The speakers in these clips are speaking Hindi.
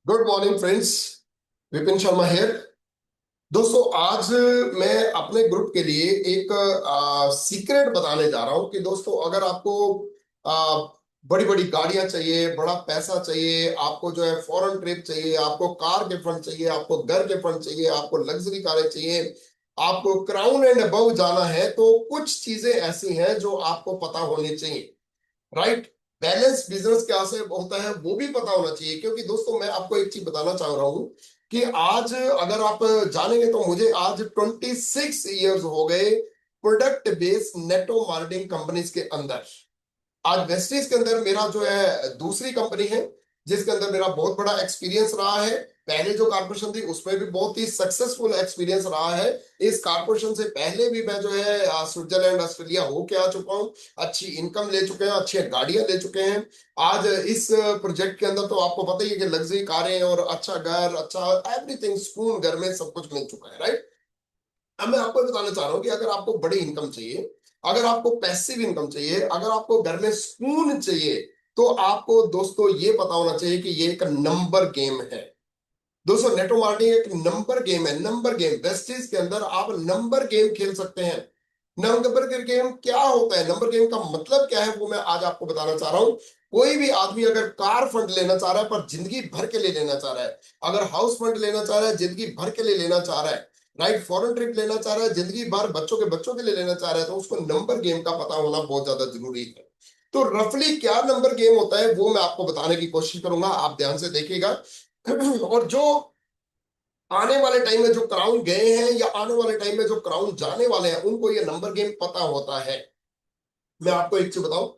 Good morning friends. Vipin Sharma here. दोस्तों, आज मैं अपने ग्रुप के लिए एक सीक्रेट बताने जा रहा हूं कि दोस्तों, अगर आपको बड़ी बड़ी गाड़ियां चाहिए, बड़ा पैसा चाहिए, आपको जो है फॉरेन ट्रिप चाहिए, आपको कार के फंड चाहिए, आपको घर के फंड चाहिए, आपको लग्जरी कारें चाहिए, आपको क्राउन एंड अबव जाना है, तो कुछ चीजें ऐसी हैं जो आपको पता होनी चाहिए। राइट। बैलेंस बिजनेस कैसे होता है वो भी पता होना चाहिए, क्योंकि दोस्तों मैं आपको एक चीज बताना चाह रहा हूं कि आज अगर आप जानेंगे तो मुझे आज 26 ईयर्स हो गए product based network marketing companies के अंदर। आज वेस्टीज के अंदर मेरा जो है दूसरी कंपनी है, जिसके अंदर मेरा बहुत बड़ा एक्सपीरियंस रहा है। पहले जो कारपोरेशन थी उसमें भी बहुत ही सक्सेसफुल एक्सपीरियंस रहा है। इस कारपोरेशन से पहले भी मैं जो है स्विट्जरलैंड ऑस्ट्रेलिया होके आ चुका हूँ। अच्छी इनकम ले चुके हैं, अच्छी गाड़ियां ले चुके हैं। आज इस प्रोजेक्ट के अंदर तो आपको पता ही है कि लग्जरी कारें और अच्छा घर, अच्छा एवरीथिंग, सुकून घर में सब कुछ मिल चुका है। राइट। अब मैं आपको बताना चाह रहा हूँ कि अगर आपको बड़ी इनकम चाहिए, अगर आपको पैसिव इनकम चाहिए, अगर आपको घर में सुकून चाहिए, तो आपको दोस्तों ये पता होना चाहिए कि ये एक नंबर गेम है। दोस्तों, नेटो मार्केटिंग एक नंबर गेम है। नंबर गेम वेस्टेज के अंदर आप नंबर गेम खेल सकते हैं। नंबर गेम क्या होता है, नंबर गेम का मतलब क्या है, वो मैं आज आपको बताना चाह रहा हूं। कोई भी आदमी अगर कार फंड लेना चाह रहा है पर जिंदगी भर के लिए लेना चाह रहा है, अगर हाउस फंड लेना चाह रहा है जिंदगी भर के लिए लेना चाह रहा है, राइट, फॉरेन ट्रिप लेना चाह रहा है जिंदगी भर, बच्चों के लिए लेना चाह रहा है, तो उसको नंबर गेम का पता होना बहुत ज्यादा जरूरी है। तो रफली क्या नंबर गेम होता है वो मैं आपको बताने की कोशिश करूंगा, आप ध्यान से देखिएगा। और जो आने वाले टाइम में जो क्राउन गए हैं या आने वाले टाइम में जो क्राउन जाने वाले हैं उनको ये नंबर गेम पता होता है। मैं आपको एक चीज बताऊं,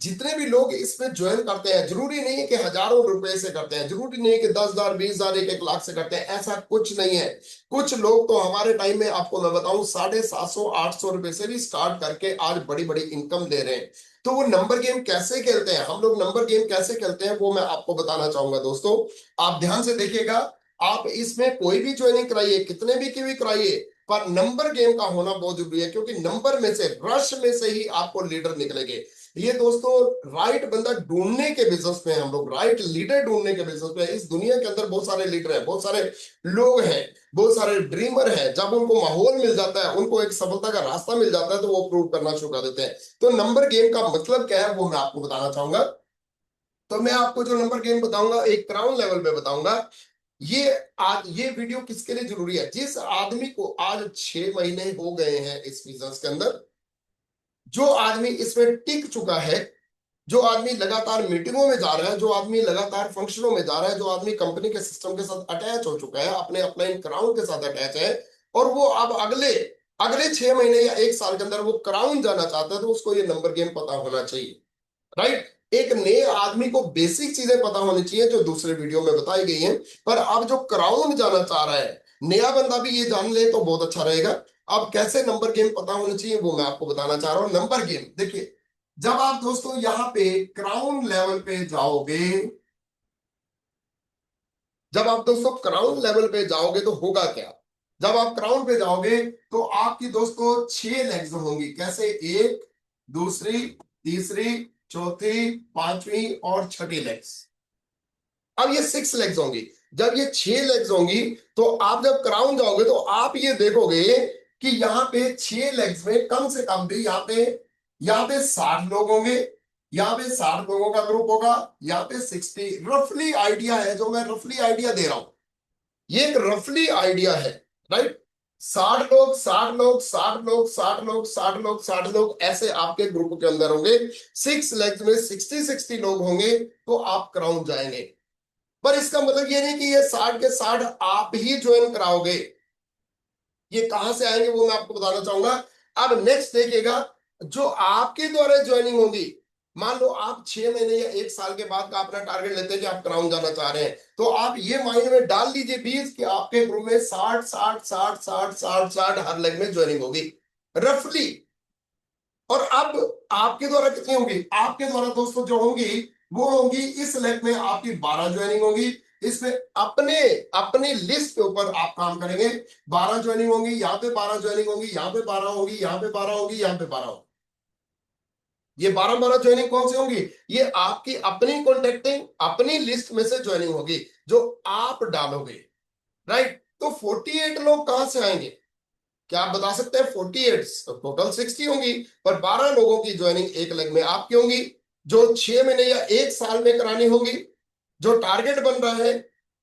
जितने भी लोग इसमें ज्वाइन करते हैं, जरूरी नहीं है कि हजारों रुपए से करते हैं, जरूरी नहीं है कि 10,000, 20,000, 1,00,000 से करते हैं, ऐसा कुछ नहीं है। कुछ लोग तो हमारे टाइम में आपको मैं बताऊं 750, 800 रुपए से भी स्टार्ट करके आज बड़ी बड़ी इनकम ले रहे हैं। तो वो नंबर गेम कैसे खेलते हैं, हम लोग नंबर गेम कैसे खेलते हैं वो मैं आपको बताना चाहूंगा दोस्तों। आप ध्यान से देखिएगा। आप इसमें कोई भी ज्वाइनिंग कराइए, कितने भी की भी कराइए, पर नंबर गेम का होना बहुत जरूरी है, क्योंकि नंबर में से, रश में से ही आपको लीडर निकलेंगे। ये दोस्तों राइट बंदा ढूंढने के बिजनेस में, हम लोग राइट लीडर ढूंढने के बिजनेस में। इस दुनिया के अंदर बहुत सारे लीडर हैं, बहुत सारे लोग हैं, बहुत सारे ड्रीमर हैं। जब उनको माहौल मिल जाता है, उनको एक सफलता का रास्ता मिल जाता है, तो वो प्रूव करना शुरू कर देते हैं। तो नंबर गेम का मतलब क्या है वो मैं आपको बताना चाहूंगा। तो मैं आपको जो नंबर गेम बताऊंगा एक क्राउन लेवल पे बताऊंगा। ये आज ये वीडियो किसके लिए जरूरी है, जिस आदमी को आज 6 महीने हो गए हैं इस बिजनेस के अंदर, जो आदमी इसमें टिक चुका है, जो आदमी लगातार मीटिंगों में जा रहा है, जो आदमी लगातार फंक्शनों में जा रहा है, जो आदमी कंपनी के सिस्टम के साथ अटैच हो चुका है, अपने अपलाइन क्राउन के साथ अटैच है, और वो अब अगले अगले 6 महीने या 1 साल के अंदर वो क्राउन जाना चाहता है, तो उसको ये नंबर गेम पता होना चाहिए। राइट। एक नए आदमी को बेसिक चीजें पता होनी चाहिए जो दूसरे वीडियो में बताई गई हैं। पर अब जो क्राउन जाना चाह रहा है, नया बंदा भी ये जान ले तो बहुत अच्छा रहेगा। अब कैसे नंबर गेम पता होना चाहिए वो मैं आपको बताना चाह रहा हूं। नंबर गेम देखिए, जब आप दोस्तों यहाँ पे क्राउन लेवल पे जाओगे, जब आप दोस्तों क्राउन लेवल पे जाओगे तो होगा क्या। जब आप क्राउन पे जाओगे तो आपकी दोस्तों 6 लेग्स होंगी। कैसे? एक, दूसरी, तीसरी, चौथी, पांचवी और छठी लेग्स। अब ये 6 लेग्स होंगी। जब ये 6 लेग्स होंगी तो आप जब क्राउन जाओगे तो आप ये देखोगे कि यहाँ पे 6 लेग्स में कम से कम भी यहाँ पे 60 लोग होंगे। यहाँ पे 60 लोगों का ग्रुप होगा। यहाँ पे 60, रफली आइडिया है जो मैं रफली आइडिया दे रहा हूं, ये एक रफली आइडिया है। राइट। 60 लोग, 60 लोग, 60 लोग, 60 लोग, 60 लोग, 60 लोग, ऐसे आपके ग्रुप के अंदर होंगे। 6 लेग्स में 60 60 लोग होंगे तो आप क्राउन जाएंगे। पर इसका मतलब ये नहीं कि ये 60 के 60 आप ही ज्वाइन कराओगे। ये कहां से आएंगे वो मैं आपको बताना चाहूंगा। अब नेक्स्ट देखिएगा, जो आपके द्वारा ज्वाइनिंग होगी। मान लो आप 6 महीने या 1 साल के बाद का अपना टारगेट लेते हैं कि आप क्राउन जाना चाह रहे हैं, तो आप ये माइंड में डाल लीजिए 20 कि आपके ग्रुप में 60 60 60 60 60 हर लेग में ज्वाइनिंग होगी, रफली। और अब आपके द्वारा कितनी होंगी, आपके द्वारा दोस्तों जो होंगी वो होंगी, इस लेग में आपकी 12 ज्वाइनिंग होंगी। इसमें अपने अपनी लिस्ट के ऊपर आप काम करेंगे। 12 ज्वाइनिंग होंगी, यहाँ पे 12 ज्वाइनिंग होंगी, यहाँ पे 12 होंगी, यहाँ पे 12 होंगी, यहाँ पे 12 होंगी। ये 12-12 ज्वाइनिंग कौन सी होंगी? ये आपकी अपनी कॉन्टेक्टिंग, अपनी लिस्ट में से ज्वाइनिंग होगी जो आप डालोगे, राइट? तो 48 लोग कहां से आएंगे? क्या आप बता सकते हैं? 48 तो टोटल 60 होंगी, पर 12 लोगों की ज्वाइनिंग एक लेग में आपकी होंगी, जो 6 महीने या 1 साल में करानी होगी, जो टारगेट बन रहा है।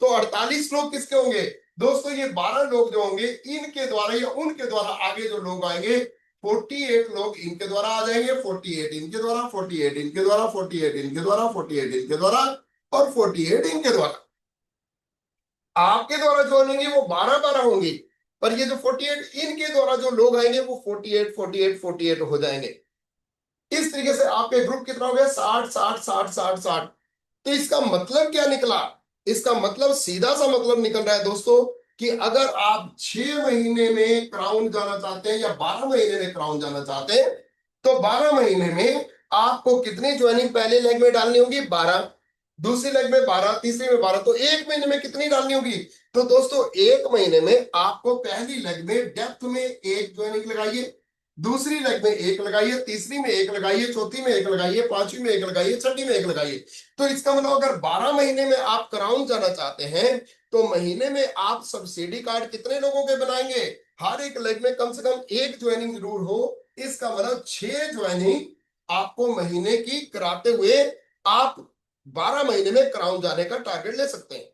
तो 48 लोग किसके होंगे दोस्तों? ये 12 लोग जो होंगे इनके द्वारा या उनके द्वारा आगे जो लोग आएंगे, 48 लोग इनके द्वारा आ जाएंगे, 48 इनके द्वारा, 48 इनके द्वारा, 48 इनके द्वारा, 48 इनके द्वारा और 48 इनके द्वारा। आपके द्वारा जो होंगे वो 12-12 होंगी, पर ये जो 48 इनके द्वारा जो लोग आएंगे वो 48 48 48 हो जाएंगे। इस तरीके से आपके ग्रुप कितना हो गया? 60 60 60 60 60। तो इसका मतलब क्या निकला? इसका मतलब सीधा सा मतलब निकल रहा है दोस्तों कि अगर आप 6 महीने में क्राउन जाना चाहते हैं या 12 महीने में क्राउन जाना चाहते हैं, तो 12 महीने में आपको कितनी ज्वाइनिंग पहले लेग में डालनी होगी? 12, दूसरी लेग में 12, तीसरी में 12। तो 1 महीने में कितनी डालनी होगी? तो दोस्तों 1 महीने में आपको पहली लेग में डेप्थ में एक ज्वाइनिंग लगाइए, दूसरी लेग में एक लगाइए, तीसरी में एक लगाइए, चौथी में एक लगाइए, पांचवी में एक लगाइए, छठी में एक लगाइए। तो इसका मतलब अगर 12 महीने में आप क्राउन जाना चाहते हैं, तो महीने में आप सब्सिडी कार्ड कितने लोगों के बनाएंगे? हर एक लेग में कम से कम एक ज्वाइनिंग जरूर हो। इसका मतलब 6 ज्वाइनिंग आपको महीने की कराते हुए आप 12 महीने में क्राउन जाने का टारगेट ले सकते हैं।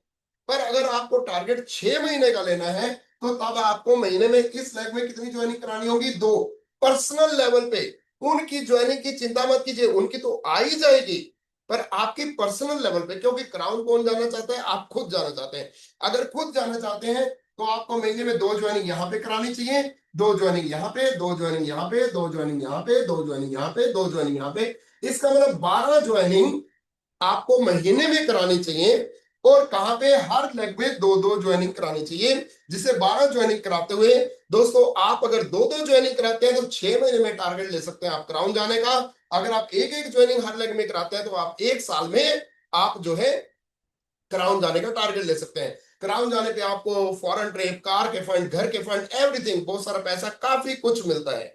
पर अगर आपको टारगेट 6 महीने का लेना है, तो तब आपको महीने में इस लेग में कितनी ज्वाइनिंग करानी होगी? 2। पर्सनल लेवल पे उनकी ज्वाइनिंग की चिंता मत कीजिए, उनकी तो आ ही जाएगी, पर आपकी पर्सनल लेवल पे, क्योंकि क्राउन कौन जाना चाहता है? आप खुद जाना चाहते हैं। अगर खुद जाना चाहते हैं तो आपको महीने में 2 ज्वाइनिंग यहाँ पे करानी चाहिए, 2 ज्वाइनिंग यहाँ पे, 2 ज्वाइनिंग यहाँ पे, 2 ज्वाइनिंग यहाँ पे, 2 ज्वाइनिंग यहाँ पे, 2 ज्वाइनिंग यहाँ पे। इसका मतलब 12 ज्वाइनिंग आपको महीने में करानी चाहिए। और कहां पे? हर लेग में 2-2 ज्वाइनिंग करानी चाहिए, जिसे 12 ज्वाइनिंग कराते हुए दोस्तों आप अगर 2-2 ज्वाइनिंग कराते हैं तो 6 महीने में टारगेट ले सकते हैं आप क्राउन जाने का। अगर आप एक एक ज्वाइनिंग हर लेग में कराते हैं तो आप 1 साल में आप जो है क्राउन जाने का टारगेट ले सकते हैं। क्राउन जाने पे आपको फॉरेन ट्रिप, कार के फंड, घर के फंड, एवरीथिंग, बहुत सारा पैसा, काफी कुछ मिलता है।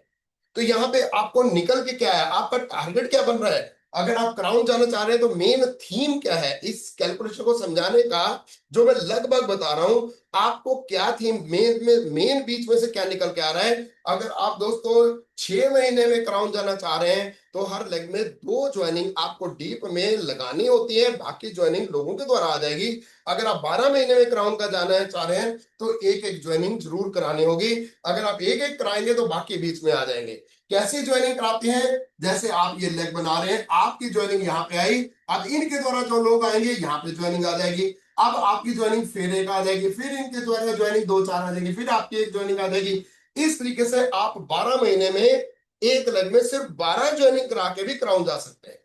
तो यहाँ पे आपको निकल के क्या है? आपका टारगेट क्या बन रहा है? अगर आप क्राउन जाना चाह रहे हैं तो मेन थीम क्या है? इस कैलकुलेशन को समझाने का जो मैं लगभग बता रहा हूं, आपको क्या थीम मेन बीच में से क्या निकल के आ रहा है? अगर आप दोस्तों 6 महीने में क्राउन जाना चाह रहे हैं तो हर लेग में 2 ज्वाइनिंग आपको डीप में लगानी होती है, बाकी ज्वाइनिंग लोगों के द्वारा आ जाएगी। अगर आप 12 महीने में क्राउन का जाना चाह रहे हैं तो एक एक ज्वाइनिंग जरूर करानी होगी। अगर आप एक एक कराएंगे तो बाकी बीच में आ जाएंगे। कैसी ज्वाइनिंग कराते हैं? जैसे आप ये लेग बना रहे हैं, आपकी ज्वाइनिंग यहाँ पे आई, अब इनके द्वारा जो लोग आएंगे यहाँ पे ज्वाइनिंग आ जाएगी। अब आपकी ज्वाइनिंग फिर एक आ जाएगी, फिर इनके द्वारा ज्वाइनिंग 2-4 आ जाएगी, फिर आपकी एक ज्वाइनिंग आ जाएगी। इस तरीके से आप 12 महीने में एक लेग में सिर्फ 12 ज्वाइनिंग करा के भी क्राउन जा सकते हैं।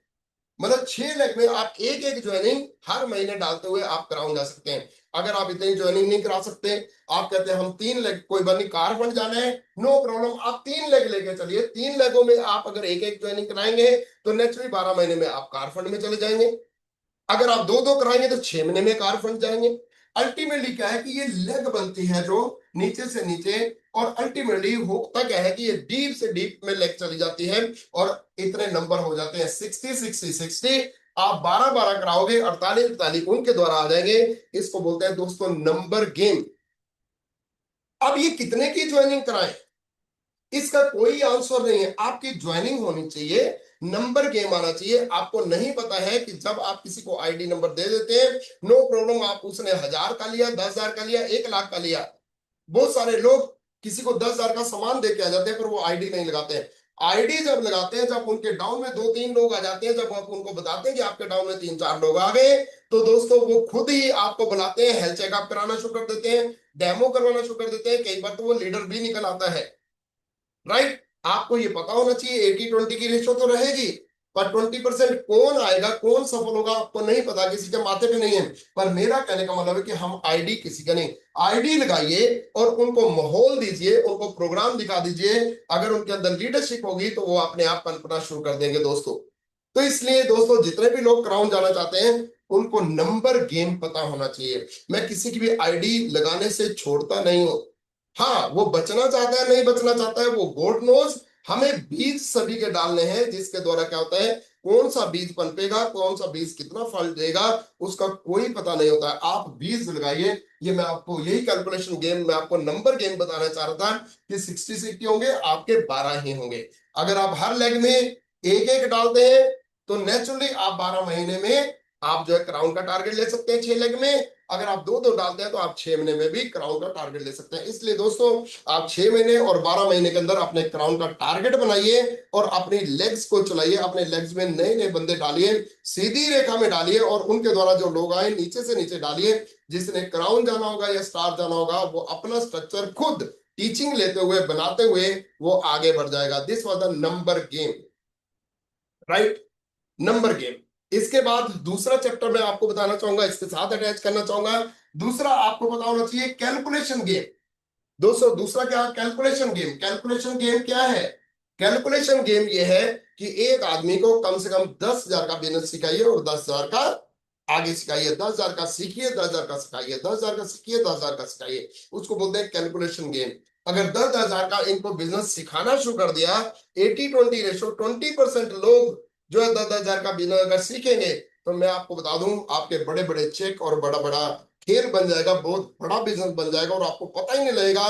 मतलब 6 लेग में आप एक एक ज्वाइनिंग हर महीने डालते हुए आप क्राउन जा सकते हैं। अगर आप इतनी ज्वाइनिंग नहीं करा सकते, आप कहते हैं हम 3 लेग, कोई बात नहीं, कार फंड जाना है, नो प्रॉब्लम, आप 3 लेग लेके चलिए। 3 लेगों में आप अगर एक एक ज्वाइनिंग कराएंगे तो नेचुरली 12 महीने में आप कार फंड में चले जाएंगे। अगर आप 2-2 कराएंगे तो 6 महीने में कार फंड जाएंगे। अल्टीमेटली क्या है कि ये लेग बनती है जो नीचे से नीचे, और अल्टीमेटली होता क्या है कि ये डीप से डीप में लेग चली जाती है और इतने नंबर हो जाते हैं 60 60 60। आप 12-12 कराओगे, 48-48 उनके द्वारा आ जाएंगे। इसको बोलते हैं दोस्तों नंबर गेम। अब ये कितने की ज्वाइनिंग कराएं, इसका कोई आंसर नहीं है। आपकी ज्वाइनिंग होनी चाहिए, नंबर गेम आना चाहिए। आपको नहीं पता है कि जब आप किसी को आईडी नंबर दे देते हैं, नो प्रॉब्लम, आप उसने 1000 का लिया, 10,000 का लिया, 1 लाख का लिया। बहुत सारे लोग किसी को 10,000 का सामान दे के आ जाते हैं पर वो आईडी नहीं लगाते हैं। आईडी जब लगाते हैं, जब उनके डाउन में 2-3 लोग आ जाते हैं, जब आप उनको बताते हैं कि आपके डाउन में 3-4 लोग आ गए, तो दोस्तों वो खुद ही आपको बुलाते हैं, हेल्थ चेकअप कराना शुरू कर देते हैं, डेमो करवाना शुरू कर देते हैं। कई बार तो वो लीडर भी निकल आता है, राइट? आपको ये पता होना चाहिए 80-20 की रेशो तो रहेगी, पर 20% कौन आएगा, कौन सफल होगा, आपको नहीं पता, किसी के माथे पे नहीं है। पर मेरा कहने का मतलब है कि हम आईडी किसी का नहीं, आईडी लगाइए और उनको माहौल दीजिए, उनको प्रोग्राम दिखा दीजिए। अगर उनके अंदर लीडरशिप होगी तो वो अपने आप पनपना शुरू कर देंगे दोस्तों। तो इसलिए दोस्तों जितने भी लोग क्राउन जाना चाहते हैं उनको नंबर गेम पता होना चाहिए। मैं किसी की भी आईडी लगाने से छोड़ता नहीं हूं। हाँ, वो बचना चाहता है नहीं बचना चाहता है वो गॉड नोज, हमें बीज सभी के डालने हैं, जिसके द्वारा क्या होता है, कौन सा बीज पनपेगा, कौन सा बीज कितना फल देगा, उसका कोई पता नहीं होता है। आप बीज लगाइए। ये मैं आपको यही कैलकुलेशन गेम, मैं आपको नंबर गेम बताना चाह रहा था कि 60-60 होंगे, आपके 12 ही होंगे। अगर आप हर लेग में एक एक डालते हैं तो नेचुरली आप 12 महीने में आप जो है क्राउन का टारगेट ले सकते हैं 6 लेग में। अगर आप दो दो डालते हैं तो आप 6 महीने में भी क्राउन का टारगेट ले सकते हैं। इसलिए दोस्तों, आप 6 महीने और 12 महीने के अंदर अपने क्राउन का टारगेट बनाइए और अपनी लेग्स को चलाइए। अपने लेग्स में नए नए बंदे डालिए, सीधी रेखा में डालिए, और उनके द्वारा जो लोग आए नीचे से नीचे डालिए। जिसने क्राउन जाना होगा या स्टार जाना होगा, वो अपना स्ट्रक्चर खुद टीचिंग लेते हुए, बनाते हुए वो आगे बढ़ जाएगा। This was the number game, right? Number game. इसके बाद दूसरा चैप्टर मैं आपको बताना चाहूंगा, इसके साथ अटैच करना चाहूंगा। दूसरा आपको पता होना चाहिए कैलकुलेशन गेम। दोस्तों, दूसरा क्या, कैलकुलेशन गेम। कैलकुलेशन गेम क्या है? कैलकुलेशन गेम ये है कि एक आदमी को कम से कम 10,000 का बिजनेस सिखाइए और 10,000 का आगे सिखाइए। 10,000 का सीखिए, 10,000 का सिखाइए, 10,000 का सीखिए, 10,000 का सिखाइए। उसको बोलते हैं कैलकुलेशन गेम। अगर 10,000 का इनको बिजनेस सिखाना शुरू कर दिया, 80-20 रेशो, 20% लोग जो है 10,000 का बिजनेस अगर सीखेंगे, तो मैं आपको बता दूं, आपके बड़े बड़े चेक और बड़ा बड़ा खेल बन जाएगा, बहुत बड़ा बिजनेस बन जाएगा, और आपको पता ही नहीं लगेगा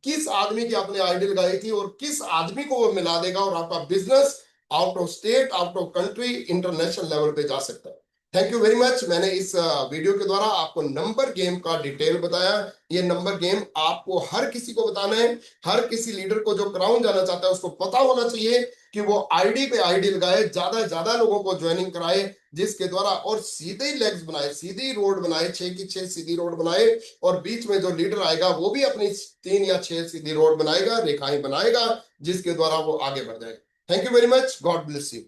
किस आदमी की आपने आइडियल गाई थी और किस आदमी को वो मिला देगा, और आपका business out of state, out of country, international level पे जा सकता है। Thank you very much. मैंने इस वीडियो के द्वारा आपको नंबर गेम का डिटेल बताया। ये नंबर गेम आपको हर किसी को बताना है। हर किसी लीडर को जो क्राउन जाना चाहता है उसको पता होना चाहिए कि वो आईडी पे आईडी लगाए, ज्यादा से ज्यादा लोगों को ज्वाइनिंग कराए, जिसके द्वारा और सीधे लेग्स बनाए, सीधी रोड बनाए, 6 की 6 सीधी रोड बनाए, और बीच में जो लीडर आएगा वो भी अपनी 3 या 6 सीधी रोड बनाएगा, रेखाएं बनाएगा, जिसके द्वारा वो आगे बढ़ जाएगा। Thank you very much. God bless you.